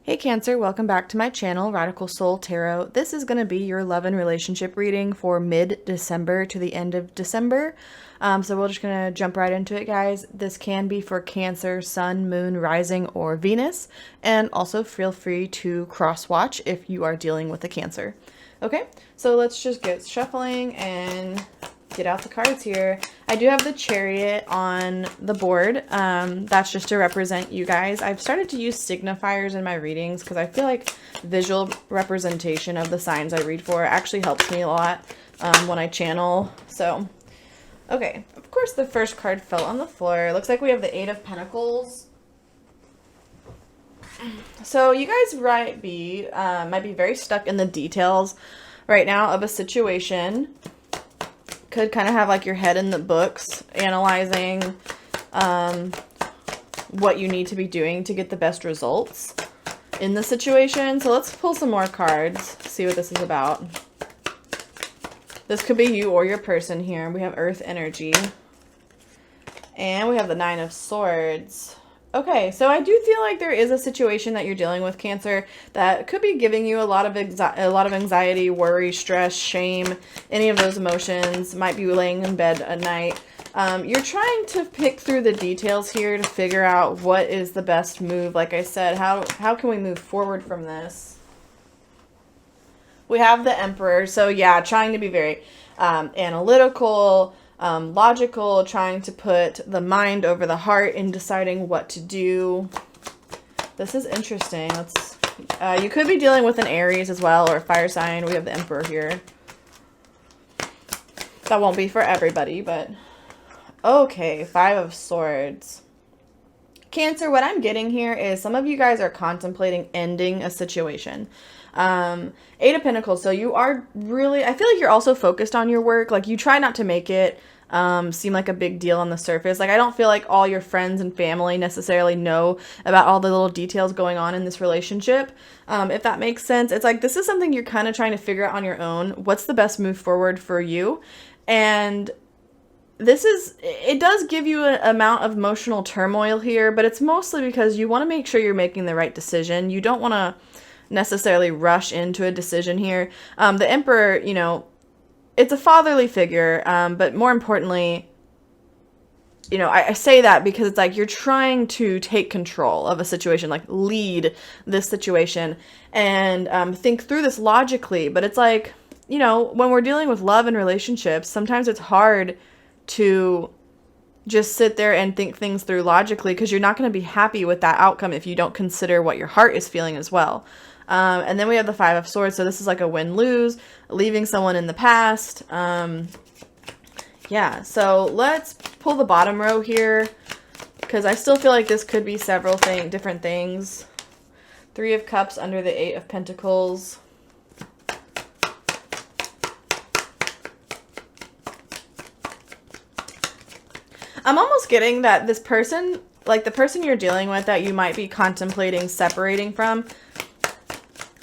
Hey Cancer, welcome back to my channel, Radical Soul Tarot. This is going to be your love and relationship reading for mid-December to the end of December. So we're just going to jump right into it, guys. This can be for Cancer, Sun, Moon, Rising, or Venus. And also feel free to cross-watch if you are dealing with a Cancer. Okay, so let's just get shuffling and get out the cards here. I do have the Chariot on the board. That's just to represent you guys. I've started to use signifiers in my readings because I feel like visual representation of the signs I read for actually helps me a lot when I channel. So, okay. Of course, the first card fell on the floor. It looks like we have the Eight of Pentacles. So you guys might be very stuck in the details right now of a situation. Could kind of have like your head in the books, analyzing what you need to be doing to get the best results in the situation. So let's pull some more cards, see what this is about. This could be you or your person here. We have Earth energy. And we have the Nine of Swords. Okay, so I do feel like there is a situation that you're dealing with, Cancer, that could be giving you a lot of anxiety, worry, stress, shame, any of those emotions. Might be laying in bed at night. You're trying to pick through the details here to figure out what is the best move. Like I said, how can we move forward from this? We have the Emperor, so yeah, trying to be very analytical, logical, trying to put the mind over the heart in deciding what to do. This is interesting. You could be dealing with an Aries as well, or a fire sign. We have the Emperor here. That won't be for everybody, but okay, Five of Swords. Cancer, what I'm getting here is some of you guys are contemplating ending a situation. Eight of Pentacles. So you are really, I feel like you're also focused on your work. Like you try not to make it seem like a big deal on the surface. Like I don't feel like all your friends and family necessarily know about all the little details going on in this relationship. If that makes sense. It's like this is something you're kind of trying to figure out on your own. What's the best move forward for you? And it does give you an amount of emotional turmoil here, but it's mostly because you want to make sure you're making the right decision. You don't want to necessarily rush into a decision here. The Emperor, you know, it's a fatherly figure, but more importantly, you know, I say that because it's like you're trying to take control of a situation, like lead this situation and think through this logically. But it's like, you know, when we're dealing with love and relationships, sometimes it's hard to just sit there and think things through logically because you're not going to be happy with that outcome if you don't consider what your heart is feeling as well. And then we have the Five of Swords. So this is like a win-lose, leaving someone in the past. Yeah, so let's pull the bottom row here because I still feel like this could be several different things. Three of Cups under the Eight of Pentacles. I'm almost getting that this person, like the person you're dealing with that you might be contemplating separating from,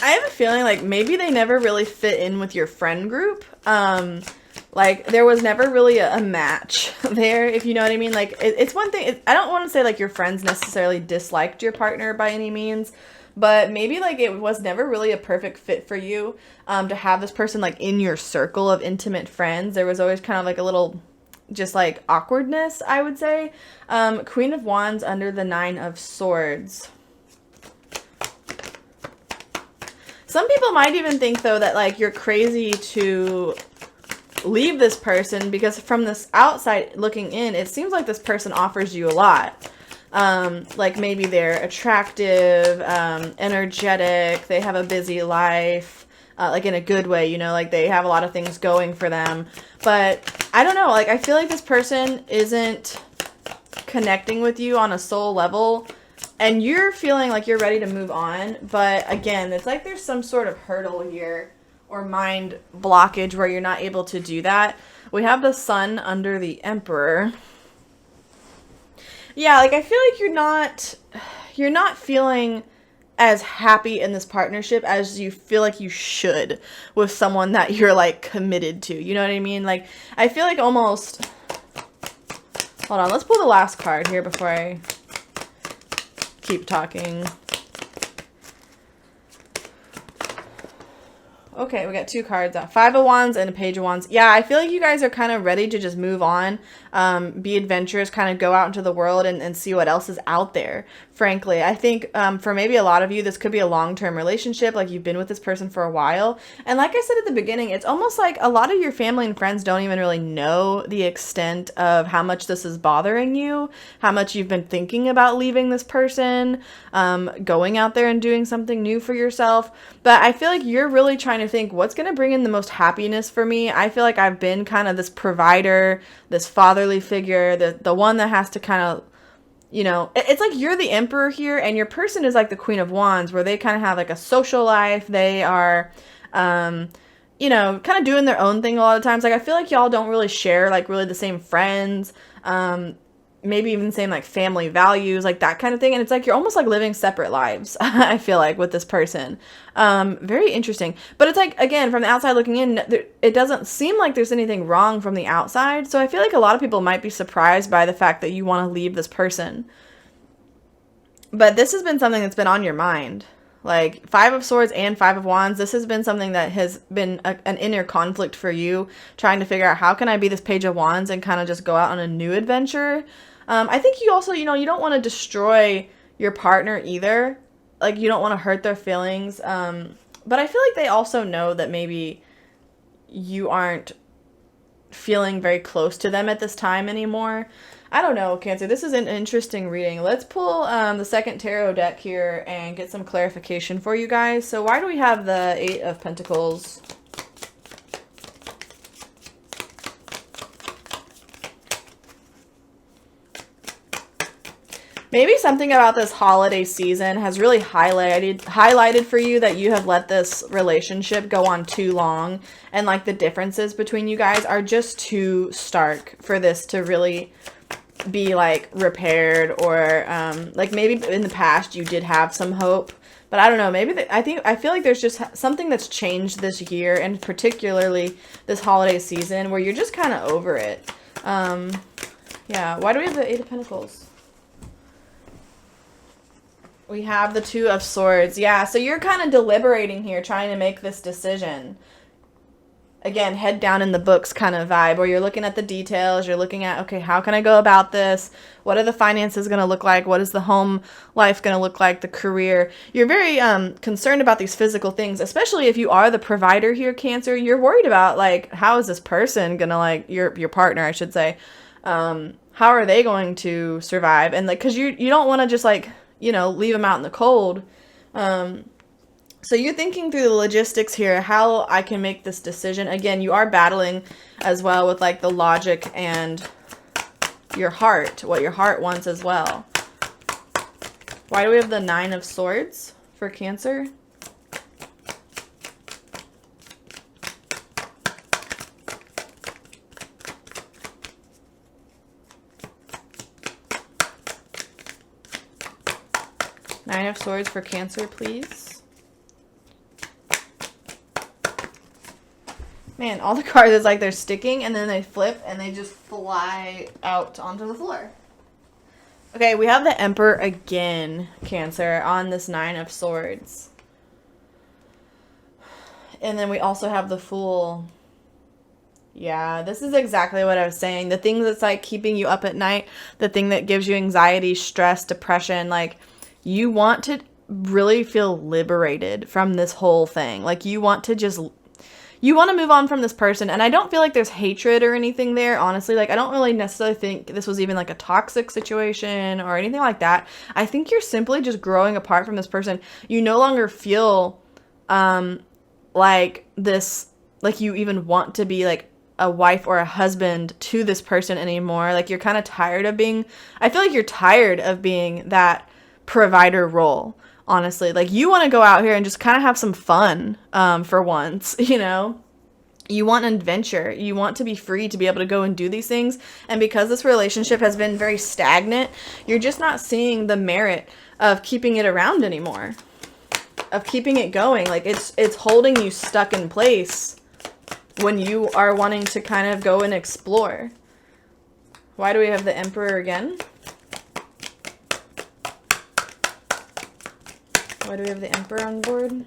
I have a feeling like maybe they never really fit in with your friend group. Like there was never really a match there, if you know what I mean. Like it's one thing, I don't want to say like your friends necessarily disliked your partner by any means, but maybe like it was never really a perfect fit for you to have this person like in your circle of intimate friends. There was always kind of like a little just like awkwardness, I would say. Queen of Wands under the Nine of Swords. Some people might even think though that like you're crazy to leave this person because from this outside looking in, it seems like this person offers you a lot. Like maybe they're attractive, energetic, they have a busy life, like in a good way, you know, like they have a lot of things going for them. But I don't know, like I feel like this person isn't connecting with you on a soul level and you're feeling like you're ready to move on. But again, it's like there's some sort of hurdle here or mind blockage where you're not able to do that. We have the Sun under the Emperor. Yeah, like I feel like you're not feeling as happy in this partnership as you feel like you should with someone that you're like committed to. You know what I mean? Like I feel like almost, hold on, let's pull the last card here before I keep talking. Okay, we got 2 cards out. 5 of Wands and a Page of Wands. Yeah, I feel like you guys are kind of ready to just move on, be adventurous, kind of go out into the world and see what else is out there, frankly. I think for maybe a lot of you, this could be a long-term relationship, like you've been with this person for a while. And like I said at the beginning, it's almost like a lot of your family and friends don't even really know the extent of how much this is bothering you, how much you've been thinking about leaving this person, going out there and doing something new for yourself. But I feel like you're really trying to think, what's going to bring in the most happiness for me? I feel like I've been kind of this provider, this fatherly figure, the one that has to kind of, you know, it's like you're the emperor here and your person is like the Queen of Wands, where they kind of have like a social life. They are, you know, kind of doing their own thing a lot of times. Like I feel like y'all don't really share like really the same friends, maybe even same like family values, like that kind of thing. And it's like you're almost like living separate lives. I feel like with this person, very interesting. But it's like, again, from the outside looking in, it doesn't seem like there's anything wrong from the outside. So I feel like a lot of people might be surprised by the fact that you want to leave this person, but this has been something that's been on your mind. Like 5 of Swords and 5 of Wands, this has been something that has been an inner conflict for you, trying to figure out how can I be this Page of Wands and kind of just go out on a new adventure. I think you also, you know, you don't want to destroy your partner either. Like you don't want to hurt their feelings. But I feel like they also know that maybe you aren't feeling very close to them at this time anymore. I don't know, Cancer. This is an interesting reading. Let's pull the second tarot deck here and get some clarification for you guys. So why do we have the 8 of Pentacles? Maybe something about this holiday season has really highlighted for you that you have let this relationship go on too long, and like the differences between you guys are just too stark for this to really be like repaired, or like maybe in the past you did have some hope, but I don't know, maybe I feel like there's just something that's changed this year, and particularly this holiday season, where you're just kind of over it. Yeah, why do we have the 8 of Pentacles? We have the 2 of Swords. Yeah, so you're kind of deliberating here, trying to make this decision. Again, head down in the books kind of vibe, where you're looking at the details. You're looking at, okay, how can I go about this? What are the finances going to look like? What is the home life going to look like? The career. You're very concerned about these physical things, especially if you are the provider here, Cancer. You're worried about, like, how is this person going to, like, your partner, I should say. How are they going to survive? And, like, because you don't want to just, like, you know, leave them out in the cold. So you're thinking through the logistics here, how I can make this decision. Again, you are battling as well with like the logic and your heart, what your heart wants as well. Why do we have the 9 of Swords for Cancer? Nine of Swords for Cancer, please. Man, all the cards is like they're sticking and then they flip and they just fly out onto the floor. Okay, we have the Emperor again, Cancer, on this 9 of Swords. And then we also have the Fool. Yeah, this is exactly what I was saying. The thing that's like keeping you up at night, the thing that gives you anxiety, stress, depression, like you want to really feel liberated from this whole thing. Like you want to move on from this person. And I don't feel like there's hatred or anything there, honestly. Like I don't really necessarily think this was even like a toxic situation or anything like that. I think you're simply just growing apart from this person. You no longer feel like this, like you even want to be like a wife or a husband to this person anymore. Like you're kind of tired of being, I feel like you're tired of being that provider role, honestly. Like you want to go out here and just kind of have some fun for once, you know. You want an adventure. You want to be free to be able to go and do these things. And because this relationship has been very stagnant, you're just not seeing the merit of keeping it around anymore, of keeping it going. Like it's holding you stuck in place when you are wanting to kind of go and explore. Why do we have the Emperor again? Why do we have the Emperor on board?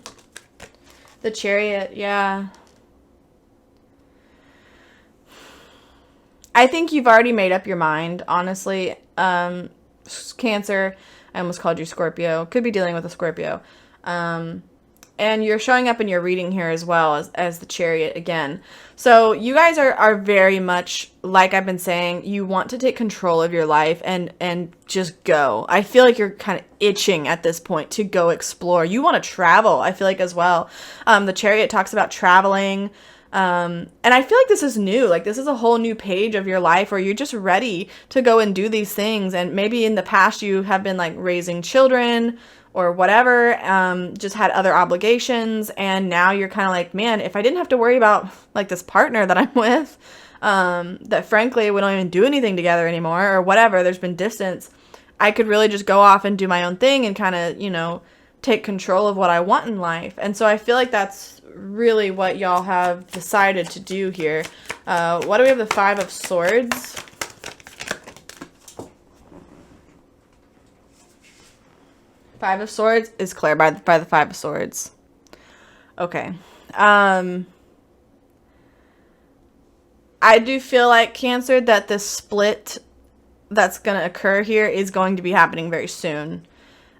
The Chariot, yeah. I think you've already made up your mind, honestly. Cancer, I almost called you Scorpio. Could be dealing with a Scorpio. And you're showing up in your reading here as well as the Chariot again. So you guys are very much, like I've been saying, you want to take control of your life and just go. I feel like you're kind of itching at this point to go explore. You want to travel, I feel like, as well. The Chariot talks about traveling. And I feel like this is new. Like, this is a whole new page of your life where you're just ready to go and do these things. And maybe in the past you have been like raising children or whatever, just had other obligations. And now you're kind of like, man, if I didn't have to worry about like this partner that I'm with, that frankly, we don't even do anything together anymore or whatever, there's been distance, I could really just go off and do my own thing and kind of, you know, take control of what I want in life. And so I feel like that's really what y'all have decided to do here. What do we have? The Five of Swords. Five of Swords is clear by the Five of Swords. Okay. I do feel like, Cancer, that this split that's going to occur here is going to be happening very soon.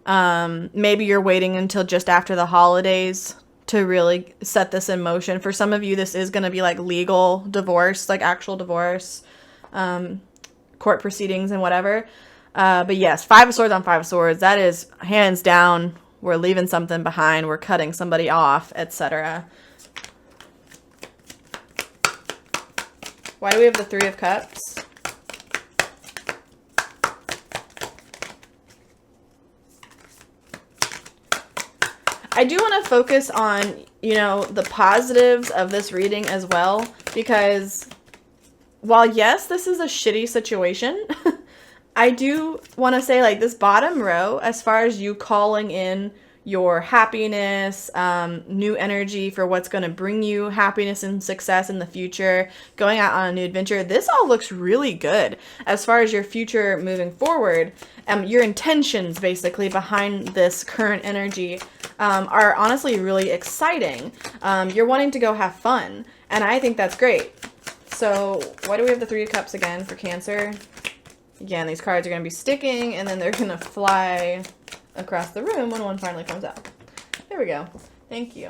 Maybe you're waiting until just after the holidays to really set this in motion. For some of you, this is going to be like legal divorce, like actual divorce, court proceedings and whatever. But yes, Five of Swords on Five of Swords, that is hands down, we're leaving something behind, we're cutting somebody off, etc. Why do we have the Three of Cups? I do want to focus on, you know, the positives of this reading as well, because while yes, this is a shitty situation, I do want to say, like, this bottom row, as far as you calling in your happiness, new energy for what's going to bring you happiness and success in the future, going out on a new adventure, this all looks really good as far as your future moving forward. Your intentions basically behind this current energy are honestly really exciting. You're wanting to go have fun, and I think that's great. So why do we have the Three of Cups again for Cancer? Again, these cards are going to be sticking, and then they're going to fly across the room when one finally comes out. There we go. Thank you.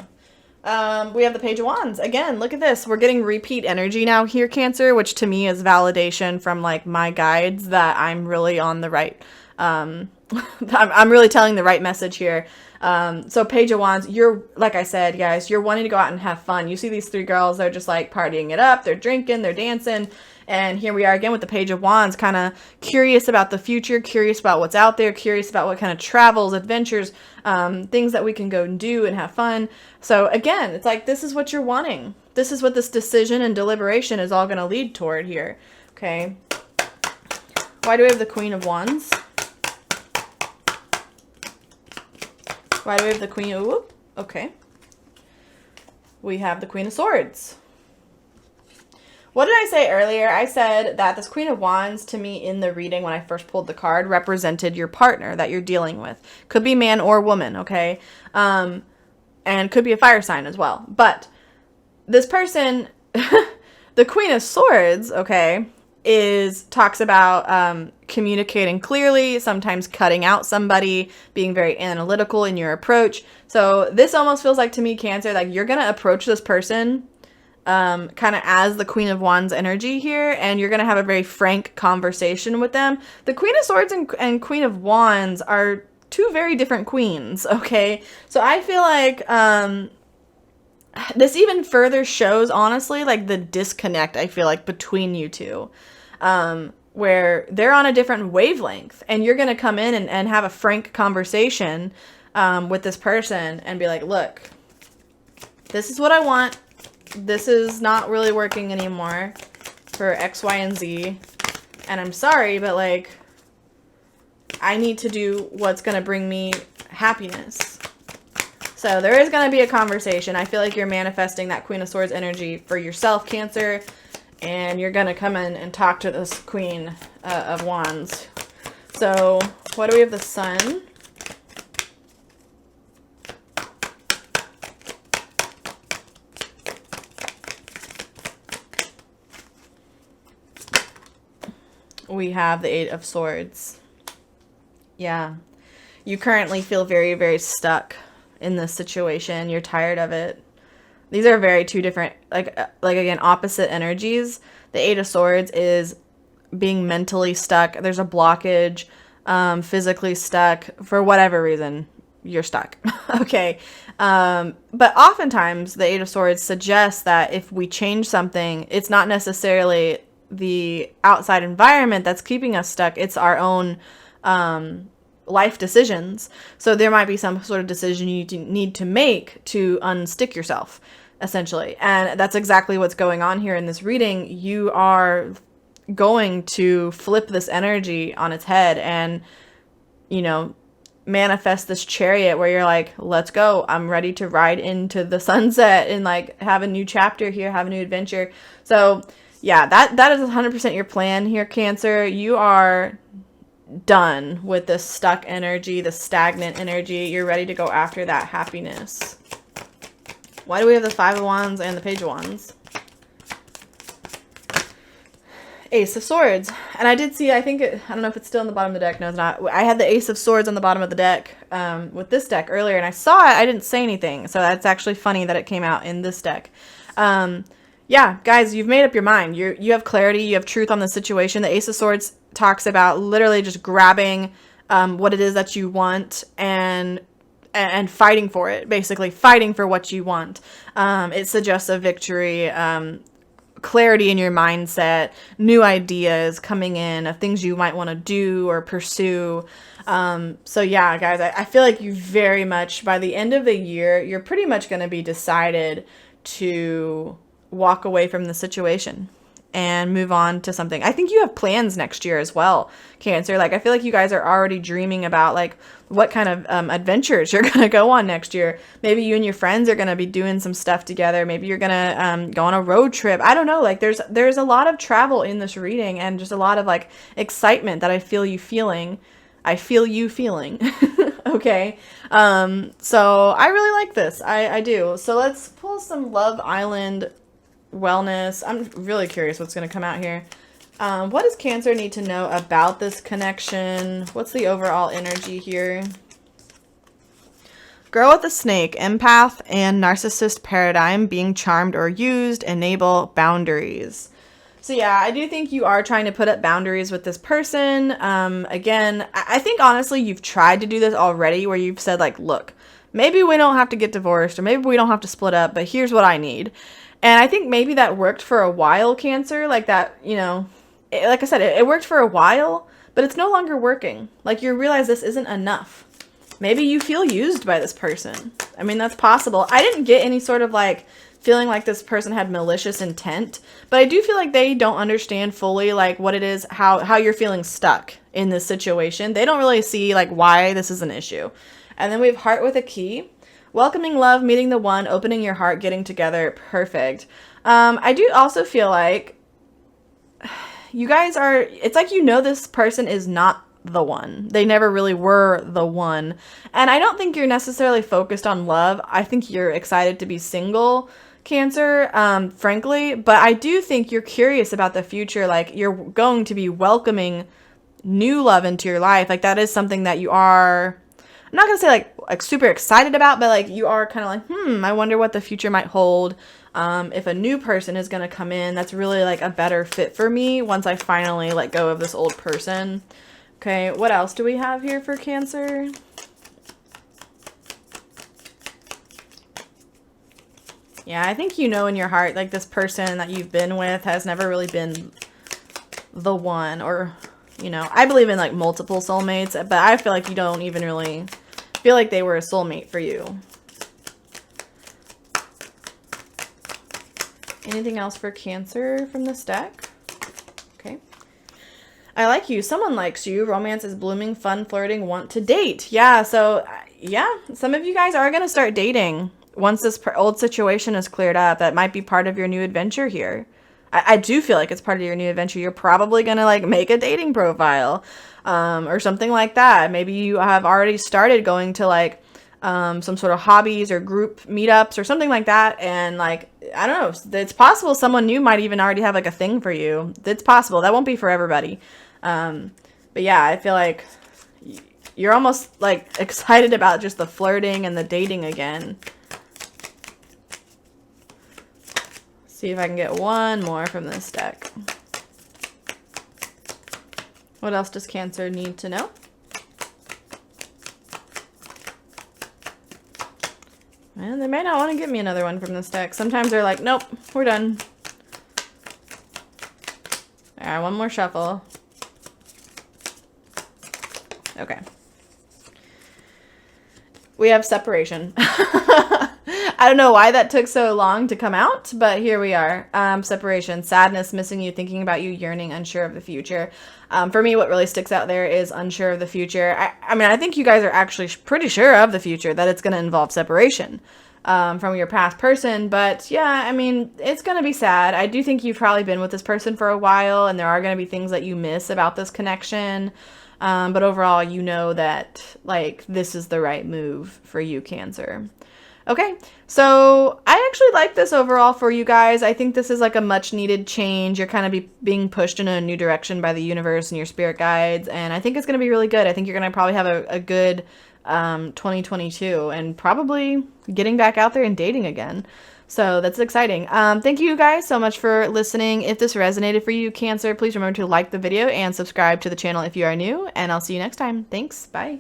We have the Page of Wands. Again, look at this. We're getting repeat energy now here, Cancer, which to me is validation from, like, my guides that I'm really on the right... I'm really telling the right message here. So Page of Wands, you're, like I said, guys, you're wanting to go out and have fun. You see these three girls, they're just, like, partying it up. They're drinking, they're dancing. And here we are again with the Page of Wands, kind of curious about the future, curious about what's out there, curious about what kind of travels, adventures, things that we can go and do and have fun. So again, it's like, this is what you're wanting. This is what this decision and deliberation is all going to lead toward here. Okay. Why do we have the Queen of Wands? Why do we have the Queen of... Whoop, okay. We have the Queen of Swords. What did I say earlier? I said that this Queen of Wands, to me, in the reading when I first pulled the card, represented your partner that you're dealing with. Could be man or woman, okay? And could be a fire sign as well. But this person, the Queen of Swords, okay, talks about communicating clearly, sometimes cutting out somebody, being very analytical in your approach. So this almost feels like, to me, Cancer, like you're going to approach this person kind of as the Queen of Wands energy here, and you're going to have a very frank conversation with them. The Queen of Swords and Queen of Wands are two very different queens, okay? So I feel like this even further shows, honestly, like the disconnect, I feel like, between you two, where they're on a different wavelength, and you're going to come in and have a frank conversation with this person and be like, look, this is what I want. This is not really working anymore for X, Y, and Z. And I'm sorry, but, like, I need to do what's going to bring me happiness. So there is going to be a conversation. I feel like you're manifesting that Queen of Swords energy for yourself, Cancer. And you're going to come in and talk to this Queen of Wands. So what do we have? The Sun. we have the Eight of Swords. Yeah. You currently feel very, very stuck in this situation. You're tired of it. These are very two different, like again, opposite energies. The Eight of Swords is being mentally stuck. There's a blockage, physically stuck for whatever reason. You're stuck. Okay. But oftentimes the Eight of Swords suggests that if we change something, it's not necessarily the outside environment that's keeping us stuck. It's our own life decisions. So there might be some sort of decision you need to make to unstick yourself, essentially. And that's exactly what's going on here in this reading. You are going to flip this energy on its head and, manifest this chariot where you're like, let's go. I'm ready to ride into the sunset and like have a new chapter here, have a new adventure. So yeah, that is 100% your plan here, Cancer. You are done with this stuck energy, the stagnant energy. You're ready to go after that happiness. Why do we have the Five of Wands and the Page of Wands? Ace of Swords. And I did see, I don't know if it's still on the bottom of the deck. No, it's not. I had the Ace of Swords on the bottom of the deck with this deck earlier, and I saw it. I didn't say anything. So that's actually funny that it came out in this deck. Yeah, guys, you've made up your mind. You have clarity. You have truth on the situation. The Ace of Swords talks about literally just grabbing what it is that you want and fighting for it, basically fighting for what you want. It suggests a victory, clarity in your mindset, new ideas coming in of things you might want to do or pursue. So yeah, guys, I feel like you very much, by the end of the year, you're pretty much going to be decided to walk away from the situation and move on to something. I think you have plans next year as well, Cancer. Like, I feel like you guys are already dreaming about like what kind of adventures you're going to go on next year. Maybe you and your friends are going to be doing some stuff together. Maybe you're going to go on a road trip. I don't know. Like there's a lot of travel in this reading and just a lot of like excitement that I feel you feeling. Okay. So I really like this. I do. So let's pull some Love Island wellness. I'm really curious what's going to come out here. What does Cancer need to know about this connection? What's the overall energy here? Girl with a snake, empath, and narcissist paradigm, being charmed or used, enable boundaries. So yeah, I do think you are trying to put up boundaries with this person. Again, I think honestly you've tried to do this already where you've said like, look, maybe we don't have to get divorced or maybe we don't have to split up, but here's what I need. And I think maybe that worked for a while, Cancer, like that, like I said, it worked for a while, but it's no longer working. Like you realize this isn't enough. Maybe you feel used by this person. I mean, that's possible. I didn't get any sort of like feeling like this person had malicious intent, but I do feel like they don't understand fully like what it is, how you're feeling stuck in this situation. They don't really see like why this is an issue. And then we have Heart with a Key. Welcoming love, meeting the one, opening your heart, getting together. Perfect. I do also feel like you guys are, it's like this person is not the one. They never really were the one. And I don't think you're necessarily focused on love. I think you're excited to be single, Cancer, frankly. But I do think you're curious about the future. Like you're going to be welcoming new love into your life. Like that is something that you are, I'm not going to say like super excited about, but like you are kind of like, I wonder what the future might hold. If a new person is going to come in, that's really like a better fit for me once I finally let go of this old person. Okay, what else do we have here for Cancer? Yeah, I think in your heart, like this person that you've been with has never really been the one, or, I believe in like multiple soulmates, but I feel like you don't even really feel like they were a soulmate for you. Anything else for Cancer from this deck? Okay. I like you. Someone likes you. Romance is blooming, fun, flirting, want to date. Yeah, so, yeah, some of you guys are going to start dating once this old situation is cleared up. That might be part of your new adventure here. I do feel like it's part of your new adventure. You're probably going to, like, make a dating profile or something like that. Maybe you have already started going to, like, some sort of hobbies or group meetups or something like that. And, like, I don't know. It's possible someone new might even already have, like, a thing for you. It's possible. That won't be for everybody. But yeah, I feel like you're almost like excited about just the flirting and the dating again. See if I can get one more from this deck. What else does Cancer need to know? And they may not want to give me another one from this deck. Sometimes they're like, nope, we're done. All right, one more shuffle. Okay. We have separation. I don't know why that took so long to come out, but here we are. Separation, sadness, missing you, thinking about you, yearning, unsure of the future. For me, what really sticks out there is unsure of the future. I mean, I think you guys are actually pretty sure of the future, that it's going to involve separation from your past person. But yeah, I mean, it's going to be sad. I do think you've probably been with this person for a while, and there are going to be things that you miss about this connection. But overall, you know that, like, this is the right move for you, Cancer. Okay, so I actually like this overall for you guys. I think this is like a much needed change. You're kind of being pushed in a new direction by the universe and your spirit guides, and I think it's going to be really good. I think you're going to probably have a good 2022 and probably getting back out there and dating again. So that's exciting. Thank you guys so much for listening. If this resonated for you, Cancer, please remember to like the video and subscribe to the channel if you are new, and I'll see you next time. Thanks. Bye.